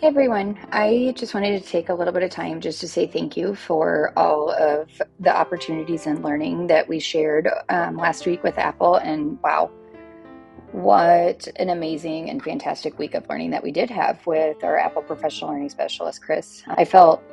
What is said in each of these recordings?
Hey everyone, I just wanted to take a little bit of time just to say thank you for all of the opportunities and learning that we shared last week with Apple. And wow, what an amazing and fantastic week of learning that we did have with our Apple Professional Learning Specialist, Chris. I felt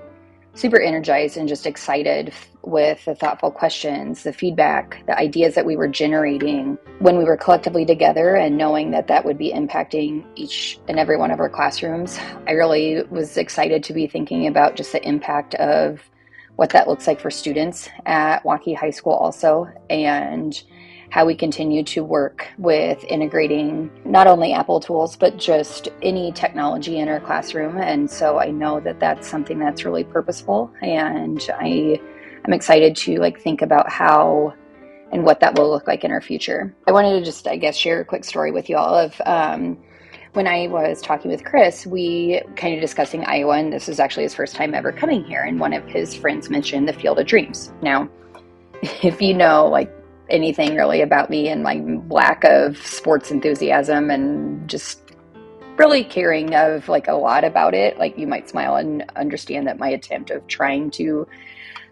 super energized and just excited with the thoughtful questions, the feedback, the ideas that we were generating when we were collectively together and knowing that that would be impacting each and every one of our classrooms. I really was excited to be thinking about just the impact of what that looks like for students at Waukee High School also, and how we continue to work with integrating not only Apple tools, but just any technology in our classroom. And so I know that that's something that's really purposeful, and I'm excited to think about how and what that will look like in our future. I wanted to just, share a quick story with you all of when I was talking with Chris, we kind of discussing Iowa, and this is actually his first time ever coming here, and one of his friends mentioned the Field of Dreams. Now, if you know anything really about me and my lack of sports enthusiasm and just really caring of a lot about it, you might smile and understand that my attempt of trying to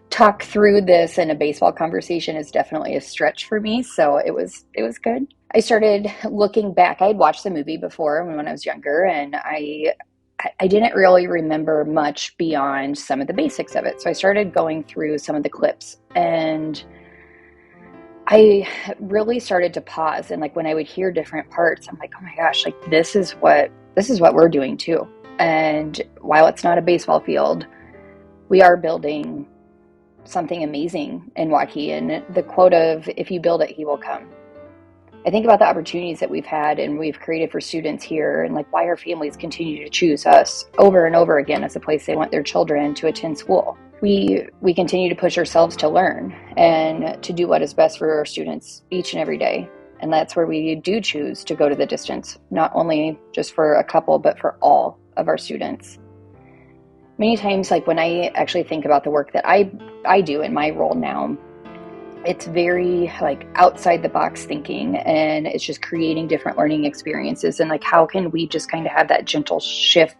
talk through this in a baseball conversation is definitely a stretch for me. So it was good. I started looking back. I had watched the movie before when I was younger, and I didn't really remember much beyond some of the basics of it. So I started going through some of the clips, and I really started to pause. And when I would hear different parts, I'm like, oh my gosh, this is what we're doing too. And while it's not a baseball field, we are building something amazing in Waukee. And the quote of, if you build it, he will come. I think about the opportunities that we've had and we've created for students here, and why our families continue to choose us over and over again as a place they want their children to attend school. We continue to push ourselves to learn and to do what is best for our students each and every day. And that's where we do choose to go to the distance, not only just for a couple, but for all of our students. Many times, when I actually think about the work that I do in my role now, it's very outside the box thinking, and it's just creating different learning experiences, and how can we just kind of have that gentle shift,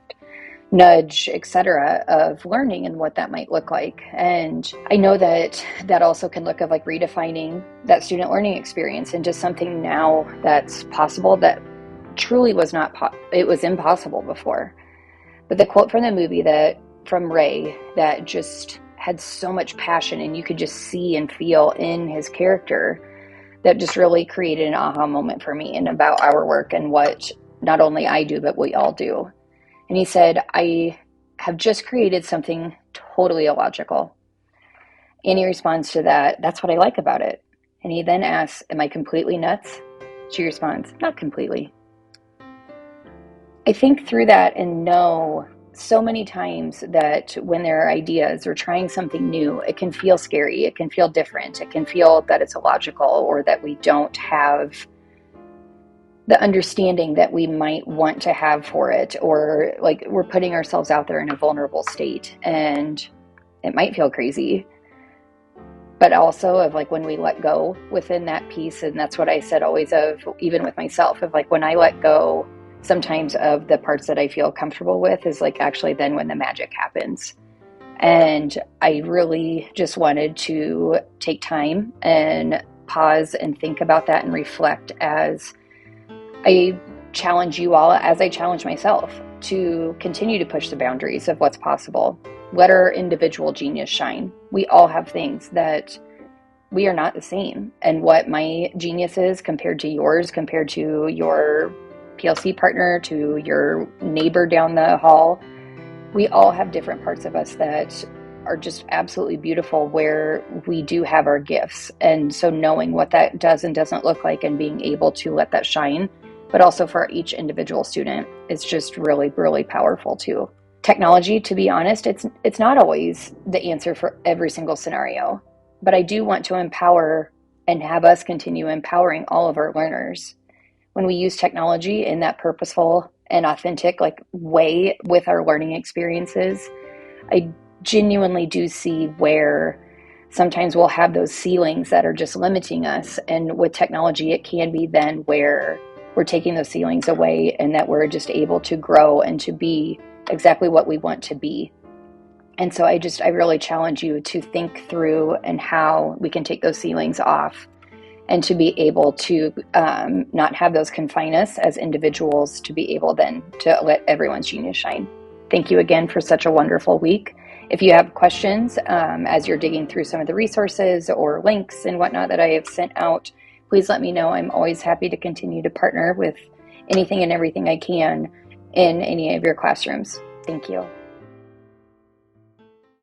nudge, etc., of learning and what that might look like. And I know that that also can look of redefining that student learning experience into something now that's possible that truly was not it was impossible before. But the quote from the movie from Ray that just had so much passion, and you could just see and feel in his character, that just really created an aha moment for me and about our work and what not only I do, but we all do. And he said, I have just created something totally illogical. And he responds to that, that's what I like about it. And he then asks, am I completely nuts? She responds, not completely. I think through that and know so many times that when there are ideas or trying something new, it can feel scary, it can feel different, it can feel that it's illogical, or that we don't have the understanding that we might want to have for it, or we're putting ourselves out there in a vulnerable state, and it might feel crazy. But also of when we let go within that piece, and that's what I said always of, even with myself, of when I let go sometimes of the parts that I feel comfortable with, is actually then when the magic happens. And I really just wanted to take time and pause and think about that and reflect as I challenge you all, as I challenge myself, to continue to push the boundaries of what's possible. Let our individual genius shine. We all have things that we are not the same. And what my genius is compared to yours, compared to your PLC partner, to your neighbor down the hall, we all have different parts of us that are just absolutely beautiful, where we do have our gifts. And so knowing what that does and doesn't look like, and being able to let that shine, but also for each individual student, is just really, really powerful too. Technology, to be honest, it's not always the answer for every single scenario, but I do want to empower and have us continue empowering all of our learners. When we use technology in that purposeful and authentic way with our learning experiences, I genuinely do see where sometimes we'll have those ceilings that are just limiting us. And with technology, it can be then where we're taking those ceilings away, and that we're just able to grow and to be exactly what we want to be. And so I really challenge you to think through and how we can take those ceilings off and to be able to not have those confine us as individuals, to be able then to let everyone's genius shine. Thank you again for such a wonderful week. If you have questions as you're digging through some of the resources or links and whatnot that I have sent out, please let me know. I'm always happy to continue to partner with anything and everything I can in any of your classrooms. Thank you.